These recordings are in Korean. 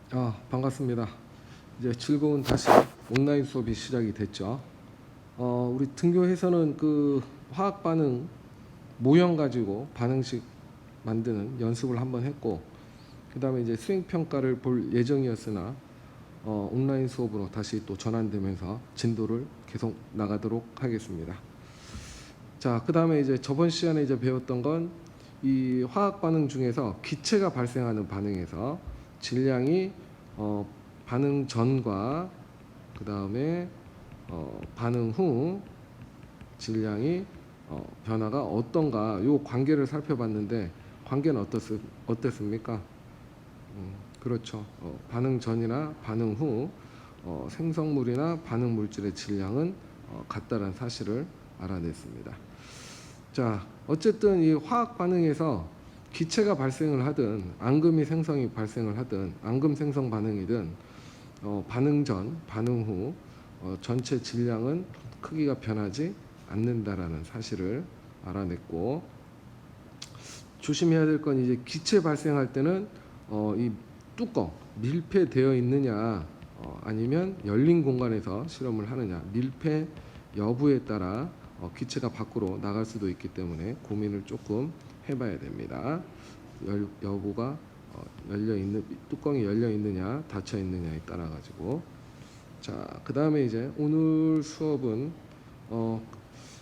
반갑습니다. 이제 즐거운 다시 온라인 수업이 시작이 됐죠. 우리 등교에서는 그 화학 반응 모형 가지고 반응식 만드는 연습을 한번 했고, 그 다음에 이제 수행 평가를 볼 예정이었으나 온라인 수업으로 다시 또 전환되면서 진도를 계속 나가도록 하겠습니다. 자, 그 다음에 이제 저번 시간에 이제 배웠던 건 이 화학 반응 중에서 기체가 발생하는 반응에서 질량이 반응 전과 그 다음에 반응 후 질량이 변화가 어떤가, 요 관계를 살펴봤는데 관계는 어땠습니까? 그렇죠. 반응 전이나 반응 후 생성물이나 반응 물질의 질량은 같다는 사실을 알아냈습니다. 자, 어쨌든 이 화학 반응에서 기체가 발생을 하든 앙금이 생성이 발생을 하든 앙금 생성 반응이든 반응 전, 반응 후 전체 질량은 크기가 변하지 않는다라는 사실을 알아냈고, 조심해야 될 건 이제 기체 발생할 때는 이 뚜껑 밀폐되어 있느냐 아니면 열린 공간에서 실험을 하느냐, 밀폐 여부에 따라 기체가 밖으로 나갈 수도 있기 때문에 고민을 조금 해봐야 됩니다. 여부가 열려 있는, 뚜껑이 열려 있느냐 닫혀 있느냐에 따라 가지고. 자, 그 다음에 이제 오늘 수업은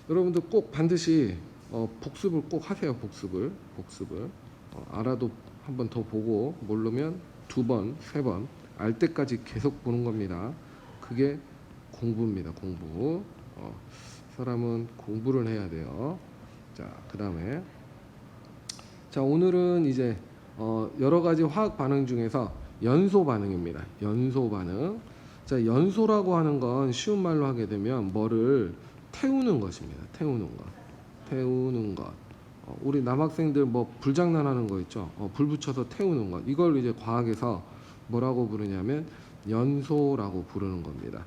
여러분들 꼭 반드시 복습을 꼭 하세요. 복습을 알아도 한 번 더 보고 모르면 두 번, 세 번 알 때까지 계속 보는 겁니다. 그게 공부입니다. 공부. 사람은 공부를 해야 돼요. 자, 그 다음에 자, 오늘은 이제 여러 가지 화학 반응 중에서 연소 반응입니다. 연소 반응. 자, 연소라고 하는 건 쉬운 말로 하게 되면 뭐를 태우는 것입니다. 태우는 것. 우리 남학생들 뭐 불장난하는 거 있죠. 불 붙여서 태우는 것. 이걸 이제 과학에서 뭐라고 부르냐면 연소라고 부르는 겁니다.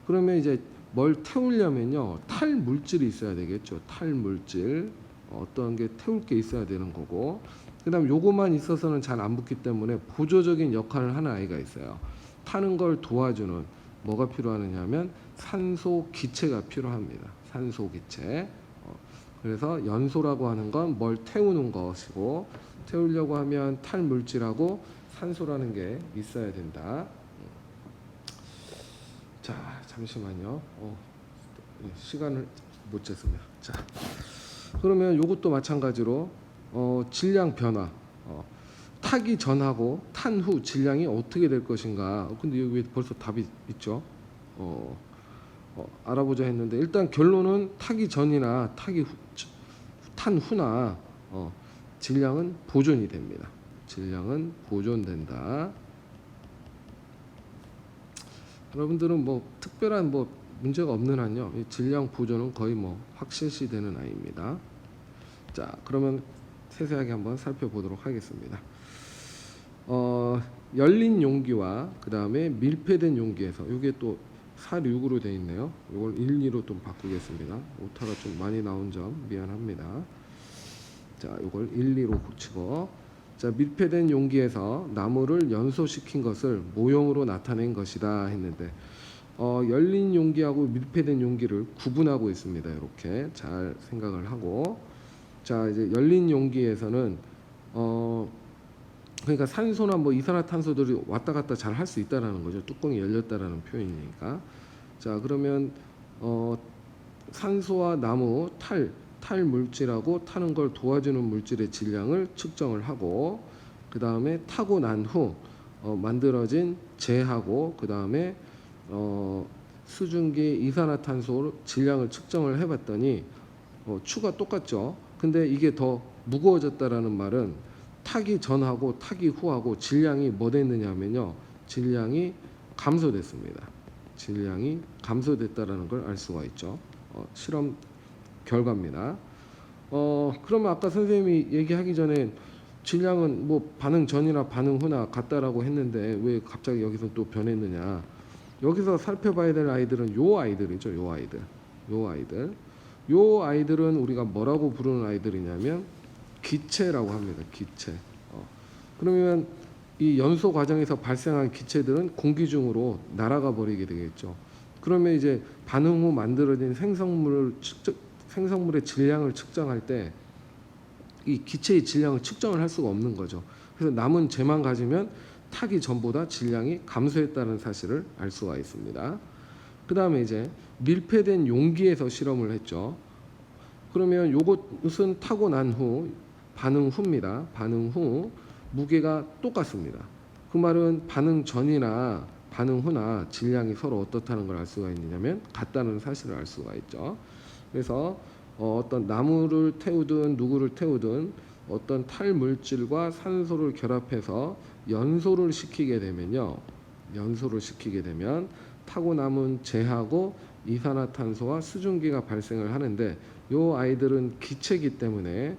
그러면 이제 뭘 태우려면요, 탈 물질이 있어야 되겠죠. 탈 물질. 어떤 게 태울 게 있어야 되는 거고, 그 다음 요것만 있어서는 잘 안 붙기 때문에 보조적인 역할을 하는 아이가 있어요. 타는 걸 도와주는 뭐가 필요하느냐면 산소 기체가 필요합니다. 산소 기체. 그래서 연소라고 하는 건 뭘 태우는 것이고, 태우려고 하면 탈 물질하고 산소라는 게 있어야 된다. 자, 잠시만요. 시간을 못 쟀습니다. 자, 그러면 이것도 마찬가지로 질량 변화, 타기 전하고 탄 후 질량이 어떻게 될 것인가. 근데 여기 벌써 답이 있죠. 알아보자 했는데 일단 결론은 타기 전이나 탄 후나 질량은 보존이 됩니다. 질량은 보존된다. 여러분들은 뭐 특별한 뭐 문제가 없는 한요, 이 질량 보존은 거의 뭐 확실시 되는 아이입니다. 자, 그러면 세세하게 한번 살펴보도록 하겠습니다. 열린 용기와 그 다음에 밀폐된 용기에서, 이게 또 4, 6으로 되어 있네요. 이걸 1, 2로 좀 바꾸겠습니다. 오타가 좀 많이 나온 점 미안합니다. 자, 이걸 1, 2로 고치고, 자, 밀폐된 용기에서 나무를 연소시킨 것을 모형으로 나타낸 것이다 했는데, 열린 용기하고 밀폐된 용기를 구분하고 있습니다. 이렇게 잘 생각을 하고, 자, 이제 열린 용기에서는 그러니까 산소나 뭐 이산화탄소들이 왔다 갔다 잘 할 수 있다라는 거죠. 뚜껑이 열렸다라는 표현이니까. 자, 그러면 산소와 나무, 탈 물질하고 타는 걸 도와주는 물질의 질량을 측정을 하고, 그 다음에 타고 난 후 만들어진 재하고 그 다음에 수증기 이산화탄소 질량을 측정을 해봤더니 추가 똑같죠. 근데 이게 더 무거워졌다라는 말은 타기 전하고 타기 후하고 질량이 뭐 됐느냐면요, 질량이 감소됐습니다. 질량이 감소됐다라는 걸 알 수가 있죠. 실험 결과입니다. 그러면 아까 선생님이 얘기하기 전에 질량은 뭐 반응 전이나 반응 후나 같다라고 했는데 왜 갑자기 여기서 또 변했느냐? 여기서 살펴봐야 될 아이들은 요 아이들이죠. 요 아이들은 우리가 뭐라고 부르는 아이들이냐면 기체라고 합니다. 기체. 그러면 이 연소 과정에서 발생한 기체들은 공기 중으로 날아가 버리게 되겠죠. 그러면 이제 반응 후 만들어진 생성물의 질량을 측정할 때 이 기체의 질량을 측정을 할 수가 없는 거죠. 그래서 남은 재만 가지면 타기 전보다 질량이 감소했다는 사실을 알 수가 있습니다. 그 다음에 이제 밀폐된 용기에서 실험을 했죠. 그러면 요것은 타고 난 후 반응 후입니다. 반응 후 무게가 똑같습니다. 그 말은 반응 전이나 반응 후나 질량이 서로 어떻다는 걸 알 수가 있느냐면 같다는 사실을 알 수가 있죠. 그래서 어떤 나무를 태우든 누구를 태우든 어떤 탈물질과 산소를 결합해서 연소를 시키게 되면요. 연소를 시키게 되면 타고 남은 재하고 이산화탄소와 수증기가 발생을 하는데 요 아이들은 기체이기 때문에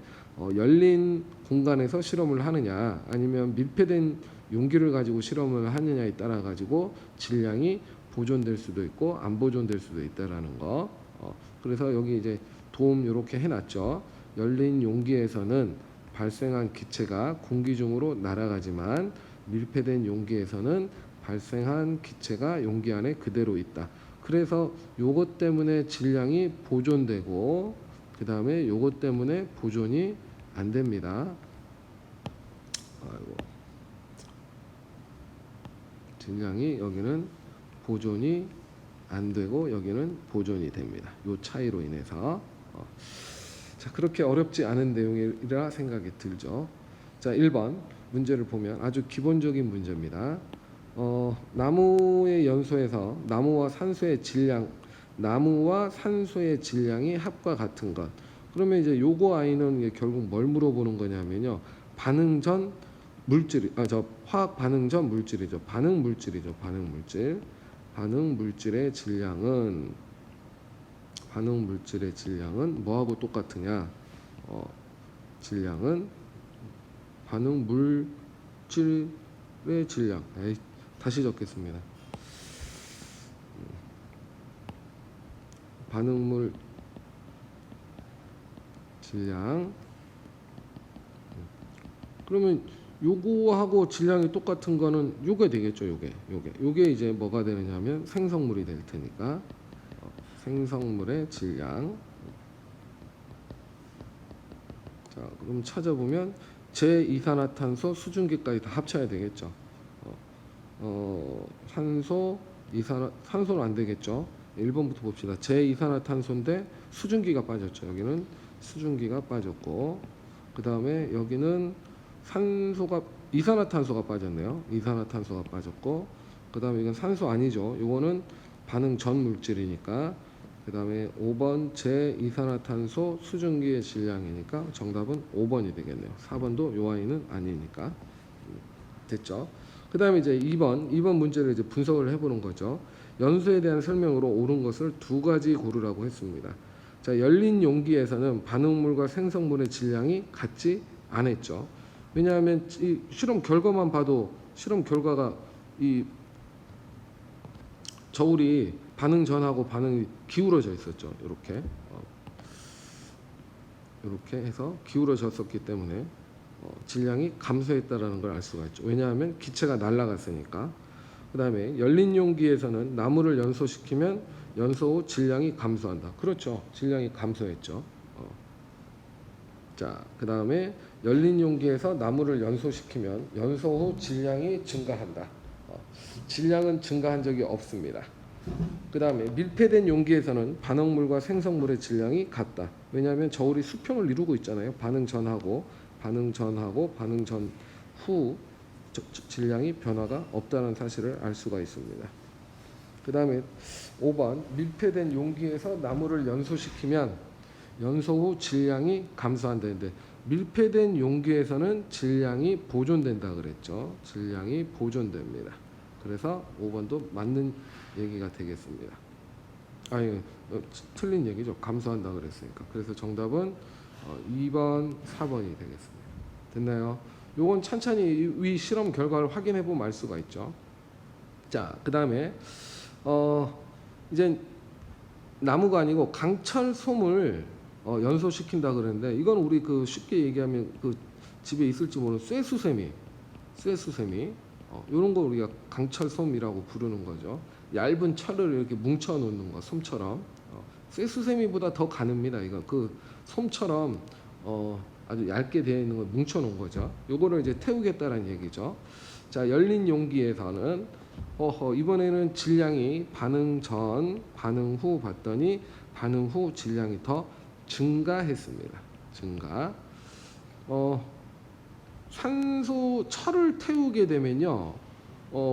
열린 공간에서 실험을 하느냐 아니면 밀폐된 용기를 가지고 실험을 하느냐에 따라 가지고 질량이 보존될 수도 있고 안 보존될 수도 있다라는 거. 그래서 여기 이제 도움 이렇게 해놨죠. 열린 용기에서는 발생한 기체가 공기 중으로 날아가지만 밀폐된 용기에서는 발생한 기체가 용기 안에 그대로 있다. 그래서 요것 때문에 질량이 보존되고 그 다음에 요것 때문에 보존이 안 됩니다. 아이고. 질량이 여기는 보존이 안 되고 여기는 보존이 됩니다. 요 차이로 인해서 자 그렇게 어렵지 않은 내용이라 생각이 들죠. 자 1번 문제를 보면 아주 기본적인 문제입니다. 나무의 연소에서 나무와 산소의 질량이 합과 같은 것. 그러면 이제 요거 아이는 결국 뭘 물어보는 거냐면요. 반응 전 물질, 화학 반응 전 물질이죠. 반응 물질이죠. 반응 물질. 반응 물질의 질량은 뭐하고 똑같으냐? 질량은 반응 물질의 질량. 다시 적겠습니다. 반응물 질량. 그러면 요거하고 질량이 똑같은 거는 요게 되겠죠. 요게 이제 뭐가 되느냐면 생성물이 될 테니까 생성물의 질량. 자, 그럼 찾아보면 제2산화탄소 수증기까지 다 합쳐야 되겠죠. 산소는 안 되겠죠. 1번부터 봅시다. 제2산화탄소인데 수증기가 빠졌죠. 여기는 수증기가 빠졌고 그 다음에 여기는 이산화탄소가 빠졌네요. 이산화탄소가 빠졌고 그 다음에 이건 산소 아니죠. 이거는 반응 전 물질이니까 그 다음에 5번 제2산화탄소 수증기의 질량이니까 정답은 5번이 되겠네요. 4번도 요 아이는 아니니까 됐죠. 그 다음에 이제 2번 문제를 이제 분석을 해보는 거죠. 연소에 대한 설명으로 옳은 것을 두 가지 고르라고 했습니다. 자, 열린 용기에서는 반응물과 생성물의 질량이 같지 않았죠. 왜냐하면 이 실험 결과만 봐도 실험 결과가 이 저울이 반응 전하고 반응이 기울어져 있었죠. 이렇게 해서 기울어졌었기 때문에 질량이 감소했다라는 걸 알 수가 있죠. 왜냐하면 기체가 날아갔으니까. 그 다음에 열린 용기에서는 나무를 연소시키면 연소 후 질량이 감소한다. 그렇죠. 질량이 감소했죠. 자, 그 다음에 열린 용기에서 나무를 연소시키면 연소 후 질량이 증가한다. 질량은 증가한 적이 없습니다. 그 다음에 밀폐된 용기에서는 반응물과 생성물의 질량이 같다. 왜냐하면 저울이 수평을 이루고 있잖아요. 반응 전하고 반응 전 후 질량이 변화가 없다는 사실을 알 수가 있습니다. 그 다음에 5번 밀폐된 용기에서 나무를 연소시키면 연소 후 질량이 감소한다는데 밀폐된 용기에서는 질량이 보존된다 그랬죠. 질량이 보존됩니다. 그래서 5번도 맞는 얘기가 되겠습니다. 아니 틀린 얘기죠. 감소한다 그랬으니까. 그래서 정답은 2번, 4번이 되겠습니다. 됐나요? 요건 천천히 위 실험 결과를 확인해 보면 알 수가 있죠. 자, 그 다음에 이제 나무가 아니고 강철 솜을 연소시킨다 그랬는데 이건 우리 그 쉽게 얘기하면 그 집에 있을지 모르는 쇠수세미 쇠수세미. 이런 거 우리가 강철솜이라고 부르는 거죠. 얇은 철을 이렇게 뭉쳐 놓는 거, 솜처럼. 쇠수세미보다 더 가늡니다. 이거 그 솜처럼 아주 얇게 되어 있는 걸 뭉쳐 놓은 거죠. 요거를 이제 태우겠다라는 얘기죠. 자, 열린 용기에서는 이번에는 질량이 반응 전, 반응 후 봤더니 반응 후 질량이 더 증가했습니다. 증가. 산소 철을 태우게 되면요,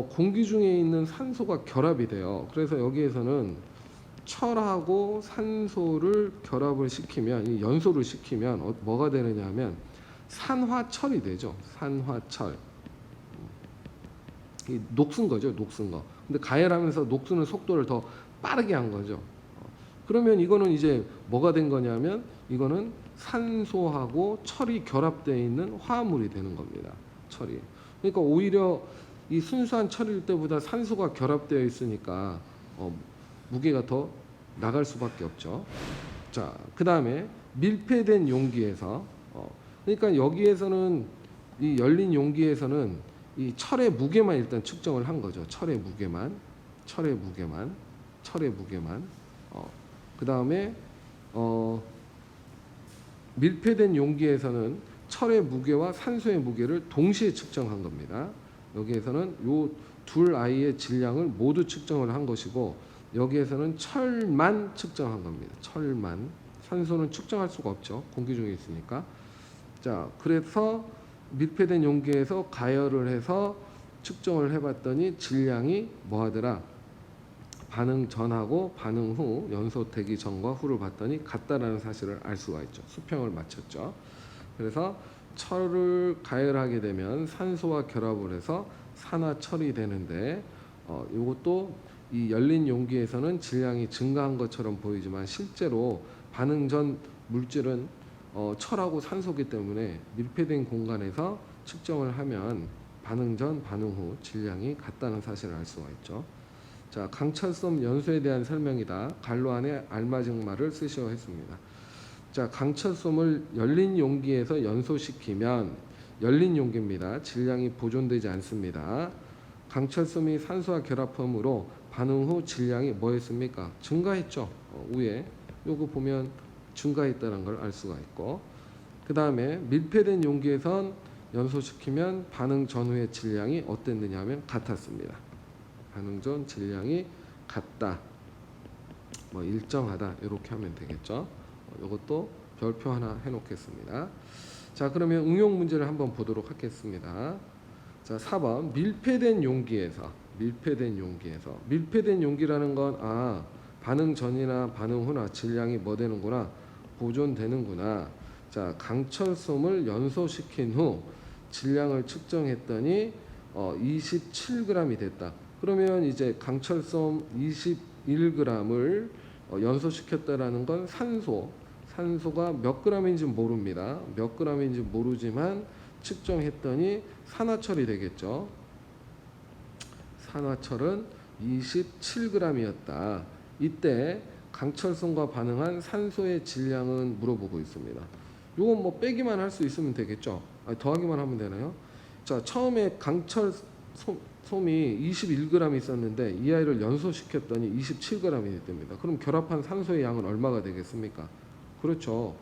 공기 중에 있는 산소가 결합이 돼요. 그래서 여기에서는 철하고 산소를 결합을 시키면, 이 연소를 시키면 뭐가 되느냐면 산화철이 되죠. 산화철. 이 녹슨 거죠, 녹슨 거. 근데 가열하면서 녹스는 속도를 더 빠르게 한 거죠. 그러면 이거는 이제 뭐가 된 거냐면 이거는 산소하고 철이 결합되어 있는 화합물이 되는 겁니다. 철이. 그러니까 오히려 이 순수한 철일 때보다 산소가 결합되어 있으니까 무게가 더 나갈 수밖에 없죠. 자, 그 다음에 밀폐된 용기에서 그러니까 여기에서는 이 열린 용기에서는 이 철의 무게만 일단 측정을 한 거죠. 철의 무게만. 그 다음에 밀폐된 용기에서는 철의 무게와 산소의 무게를 동시에 측정한 겁니다. 여기에서는 요 둘 아이의 질량을 모두 측정을 한 것이고, 여기에서는 철만 측정한 겁니다. 철만. 산소는 측정할 수가 없죠. 공기 중에 있으니까. 자, 그래서 밀폐된 용기에서 가열을 해서 측정을 해봤더니 질량이 뭐하더라? 반응 전하고 반응 후, 연소 되기 전과 후를 봤더니 같다라는 사실을 알 수가 있죠. 수평을 맞췄죠. 그래서 철을 가열하게 되면 산소와 결합을 해서 산화철이 되는데, 이것도 이 열린 용기에서는 질량이 증가한 것처럼 보이지만 실제로 반응 전 물질은 철하고 산소기 때문에 밀폐된 공간에서 측정을 하면 반응 전, 반응 후 질량이 같다는 사실을 알 수가 있죠. 자, 강철솜 연소에 대한 설명이다. 갈로 안에 알맞은 말을 쓰셔 했습니다. 자, 강철솜을 열린 용기에서 연소시키면, 열린 용기입니다. 질량이 보존되지 않습니다. 강철솜이 산소와 결합함으로 반응 후 질량이 뭐했습니까? 증가했죠. 위에 요거 보면 증가했다는 걸 알 수가 있고, 그 다음에 밀폐된 용기에선 연소시키면 반응 전후의 질량이 어땠느냐 하면 같았습니다. 반응 전 질량이 같다, 뭐 일정하다, 이렇게 하면 되겠죠. 이것도 별표 하나 해놓겠습니다. 자, 그러면 응용 문제를 한번 보도록 하겠습니다. 자, 4번 밀폐된 용기에서 밀폐된 용기라는 건 반응 전이나 반응 후나 질량이 뭐 되는구나, 보존되는구나. 자, 강철솜을 연소시킨 후 질량을 측정했더니 27g이 됐다. 그러면 이제 강철솜 21g을 연소시켰다라는 건 산소가 몇 g인지 모릅니다. 몇 g인지 모르지만 측정했더니 산화철이 되겠죠. 산화철은 27g이었다. 이때 강철솜과 반응한 산소의 질량은 물어보고 있습니다. 이건 뭐 빼기만 할 수 있으면 되겠죠. 더하기만 하면 되나요? 자, 처음에 강철솜이 21g 있었는데 이 아이를 연소시켰더니 27g이 됩니다. 그럼 결합한 산소의 양은 얼마가 되겠습니까? 그렇죠.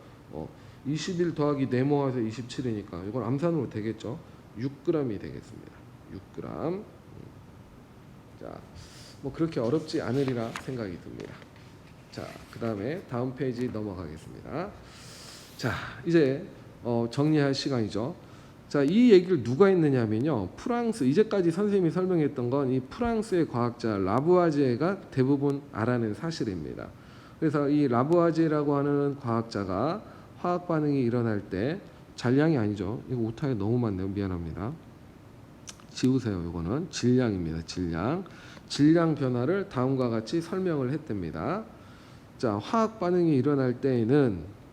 21 더하기 네모해서 27이니까 이건 암산으로 되겠죠. 6g이 되겠습니다. 6g. 자, 뭐 그렇게 어렵지 않으리라 생각이 듭니다. 자, 그 다음에 다음 페이지 넘어가겠습니다. 자, 이제 정리할 시간이죠. 자, 이 얘기를 누가 했느냐면요, 프랑스, 이제까지 선생님이 설명했던 건 이 프랑스의 과학자 라부아지에가 대부분 알아낸 사실입니다. 그래서 이 라부아지에라고 하는 과학자가 화학 반응이 일어날 때, 잔량이 아니죠, 이거 오타가 너무 많네요, 미안합니다, 지우세요. 이거는 질량입니다. 질량 변화를 다음과 같이 설명을 했답니다. 자, 화학 반응이 일어날 때에는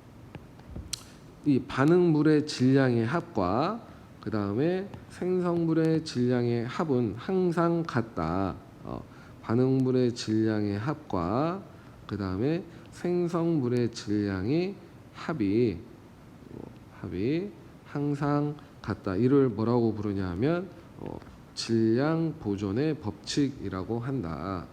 이 반응물의 질량의 합과 그 다음에 생성물의 질량의 합은 항상 같다. 반응물의 질량의 합과 그 다음에 생성물의 질량의 합이 항상 같다. 이를 뭐라고 부르냐 하면 질량 보존의 법칙이라고 한다.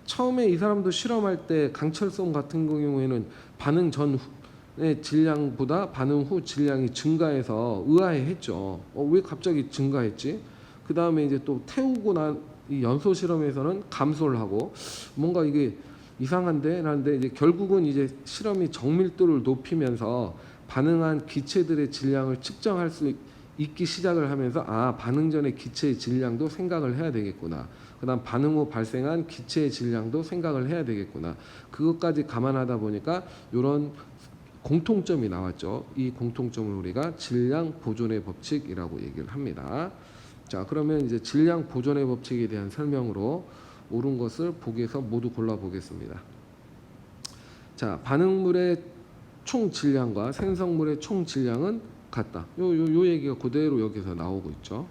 처음에 이 사람도 실험할 때 강철솜 같은 경우에는 반응 전의 질량보다 반응 후 질량이 증가해서 의아해했죠. 왜 갑자기 증가했지? 그 다음에 이제 또 태우고 난 이 연소 실험에서는 감소를 하고 뭔가 이게 이상한데 라는데 이제 결국은 이제 실험이 정밀도를 높이면서 반응한 기체들의 질량을 측정할 수 있기 시작을 하면서 반응 전의 기체의 질량도 생각을 해야 되겠구나. 그다음 반응 후 발생한 기체의 질량도 생각을 해야 되겠구나. 그것까지 감안하다 보니까 이런 공통점이 나왔죠. 이 공통점을 우리가 질량 보존의 법칙이라고 얘기를 합니다. 자, 그러면 이제 질량 보존의 법칙에 대한 설명으로 옳은 것을 보기에서 모두 골라 보겠습니다. 자, 반응물의 총 질량과 생성물의 총 질량은 같다. 요 얘기가 그대로 여기서 나오고 있죠.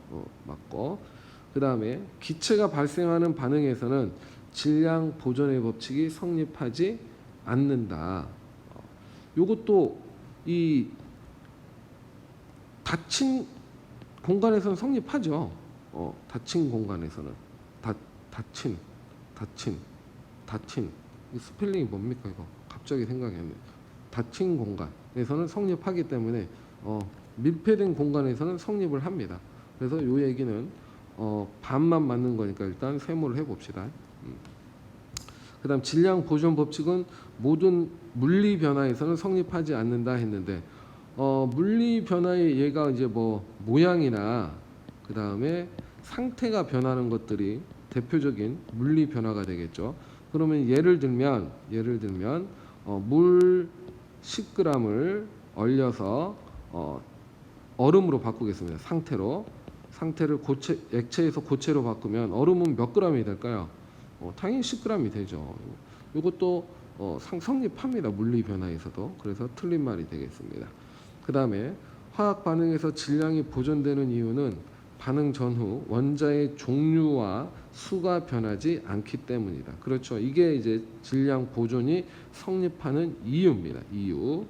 맞고. 그다음에 기체가 발생하는 반응에서는 질량 보존의 법칙이 성립하지 않는다. 요것도 이 닫힌 공간에서는 성립하죠. 닫힌 공간에서는 닫힌 이 스펠링이 뭡니까 이거? 갑자기 생각이 안 나요. 닫힌 공간에서는 성립하기 때문에 밀폐된 공간에서는 성립을 합니다. 그래서 이 얘기는 반만 맞는 거니까 일단 세모를 해봅시다. 그다음 질량 보존 법칙은 모든 물리 변화에서는 성립하지 않는다 했는데 물리 변화의 얘가 이제 뭐 모양이나 그다음에 상태가 변하는 것들이 대표적인 물리 변화가 되겠죠. 그러면 예를 들면 물 10g을 얼려서 얼음으로 바꾸겠습니다. 상태를 액체에서 고체로 바꾸면 얼음은 몇 g이 될까요? 당연히 10g이 되죠. 이것도 성립합니다. 물리 변화에서도. 그래서 틀린 말이 되겠습니다. 그 다음에 화학 반응에서 질량이 보존되는 이유는 반응 전후 원자의 종류와 수가 변하지 않기 때문이다. 그렇죠. 이게 이제 질량 보존이 성립하는 이유입니다. 이유.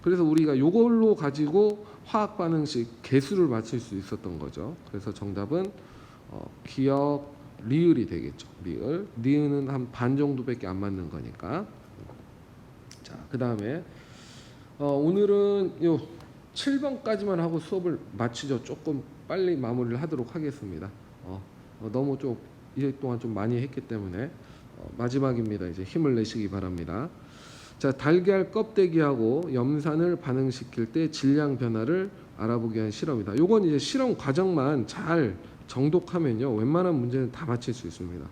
그래서 우리가 이걸로 가지고 화학 반응식 개수를 맞출 수 있었던 거죠. 그래서 정답은 기억 리을이 되겠죠. 리을은 한 반 정도밖에 안 맞는 거니까. 자, 그 다음에 오늘은 요 7번까지만 하고 수업을 마치죠. 조금 빨리 마무리를 하도록 하겠습니다. 너무 좀 이 동안 좀 많이 했기 때문에 마지막입니다. 이제 힘을 내시기 바랍니다. 자, 달걀 껍데기하고 염산을 반응시킬 때 질량 변화를 알아보기 위한 실험이다. 요건 이제 실험 과정만 잘 정독하면요, 웬만한 문제는 다 맞힐 수 있습니다.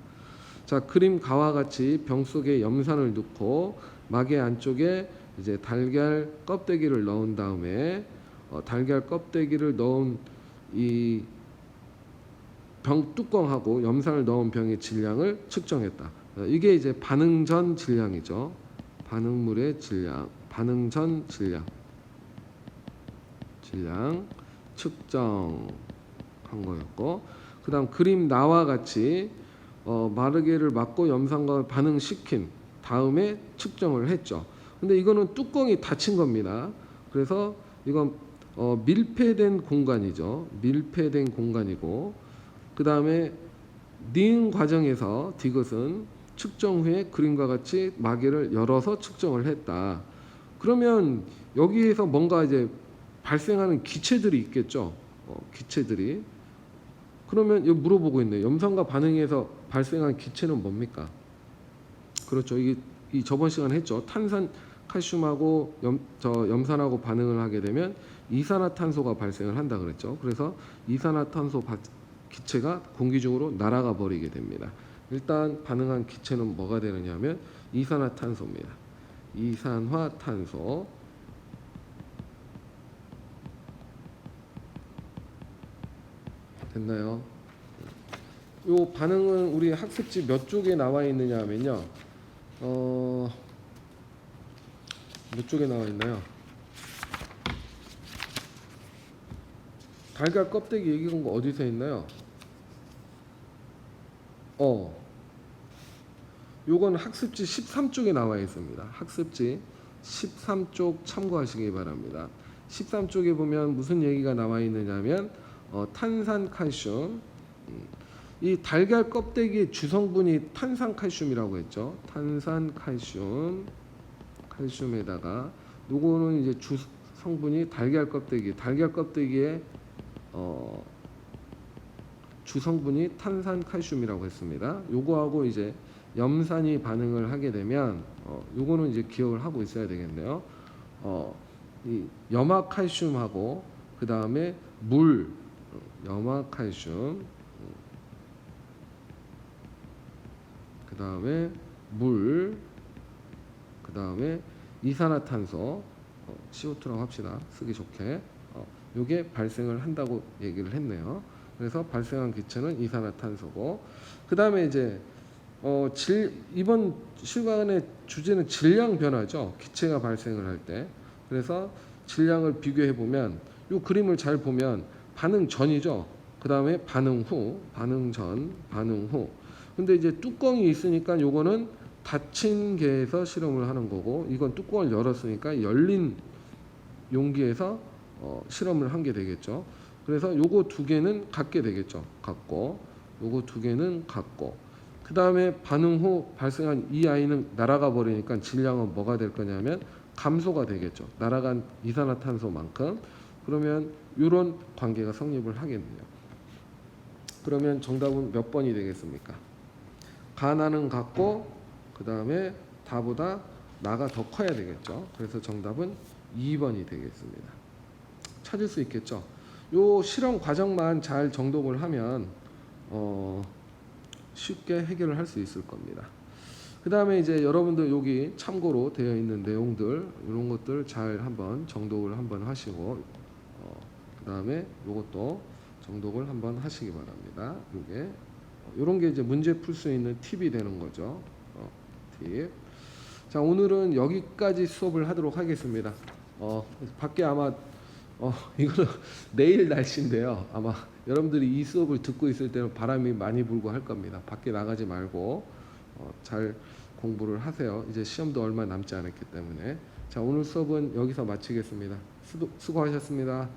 자, 그림 가와 같이 병 속에 염산을 넣고 마개 안쪽에 이제 달걀 껍데기를 넣은 다음에 달걀 껍데기를 넣은 이 병 뚜껑하고 염산을 넣은 병의 질량을 측정했다. 이게 이제 반응 전 질량이죠. 반응물의 질량, 반응 전 질량 측정한 거였고, 그 다음 그림 나와 같이 마르게를 막고 염산과 반응시킨 다음에 측정을 했죠. 근데 이거는 뚜껑이 닫힌 겁니다. 그래서 이건 밀폐된 공간이죠. 밀폐된 공간이고, 그 다음에 니은 과정에서 디귿은 측정 후에 그림과 같이 마개를 열어서 측정을 했다. 그러면 여기에서 뭔가 이제 발생하는 기체들이 있겠죠. 기체들이. 그러면 이거 물어보고 있네요. 염산과 반응해서 발생한 기체는 뭡니까? 그렇죠. 이게 이 저번 시간에 했죠. 탄산 칼슘하고 염산하고 반응을 하게 되면 이산화탄소가 발생을 한다 그랬죠. 그래서 이산화탄소 기체가 공기 중으로 날아가 버리게 됩니다. 일단 반응한 기체는 뭐가 되느냐 하면 이산화탄소입니다. 이산화탄소. 됐나요? 요 반응은 우리 학습지 몇 쪽에 나와 있느냐 하면요. 몇 쪽에 나와 있나요? 달걀 껍데기 얘기한 거 어디서 했나요? 요건 학습지 13쪽에 나와 있습니다. 학습지 13쪽 참고하시기 바랍니다. 13쪽에 보면 무슨 얘기가 나와 있느냐면 탄산칼슘. 이 달걀 껍데기의 주성분이 탄산칼슘이라고 했죠. 탄산칼슘, 칼슘에다가 요거는 이제 주성분이 달걀 껍데기의 주성분이 탄산칼슘이라고 했습니다. 요거하고 이제 염산이 반응을 하게 되면 요거는 이제 기억을 하고 있어야 되겠네요. 이 염화칼슘하고 그 다음에 물, 염화칼슘, 그 다음에 물, 그 다음에 이산화탄소, CO2라고 합시다. 쓰기 좋게. 요게 발생을 한다고 얘기를 했네요. 그래서 발생한 기체는 이산화탄소고, 그 다음에 이제 이번 시간의 주제는 질량 변화죠. 기체가 발생을 할 때. 그래서 질량을 비교해 보면 이 그림을 잘 보면 반응 전이죠. 그 다음에 반응 후, 반응 전, 반응 후. 근데 이제 뚜껑이 있으니까 요거는 닫힌 개에서 실험을 하는 거고, 이건 뚜껑을 열었으니까 열린 용기에서 실험을 한 게 되겠죠. 그래서 요거 두 개는 같게 되겠죠. 같고, 요거 두 개는 같고. 그 다음에 반응 후 발생한 이 아이는 날아가 버리니까 질량은 뭐가 될 거냐면 감소가 되겠죠. 날아간 이산화탄소만큼. 그러면 이런 관계가 성립을 하겠네요. 그러면 정답은 몇 번이 되겠습니까? 가나는 같고, 그 다음에 다보다 나가 더 커야 되겠죠. 그래서 정답은 2번이 되겠습니다. 찾을 수 있겠죠. 요 실험 과정만 잘 정독을 하면 쉽게 해결을 할 수 있을 겁니다. 그 다음에 이제 여러분들 여기 참고로 되어 있는 내용들, 이런 것들 잘 한번 정독을 한번 하시고, 그 다음에 이것도 정독을 한번 하시기 바랍니다. 요게 이런 게 이제 문제 풀 수 있는 팁이 되는 거죠. 팁. 자, 오늘은 여기까지 수업을 하도록 하겠습니다. 밖에 아마 이거는 내일 날씨인데요. 아마 여러분들이 이 수업을 듣고 있을 때는 바람이 많이 불고 할 겁니다. 밖에 나가지 말고 잘 공부를 하세요. 이제 시험도 얼마 남지 않았기 때문에. 자, 오늘 수업은 여기서 마치겠습니다. 수고하셨습니다.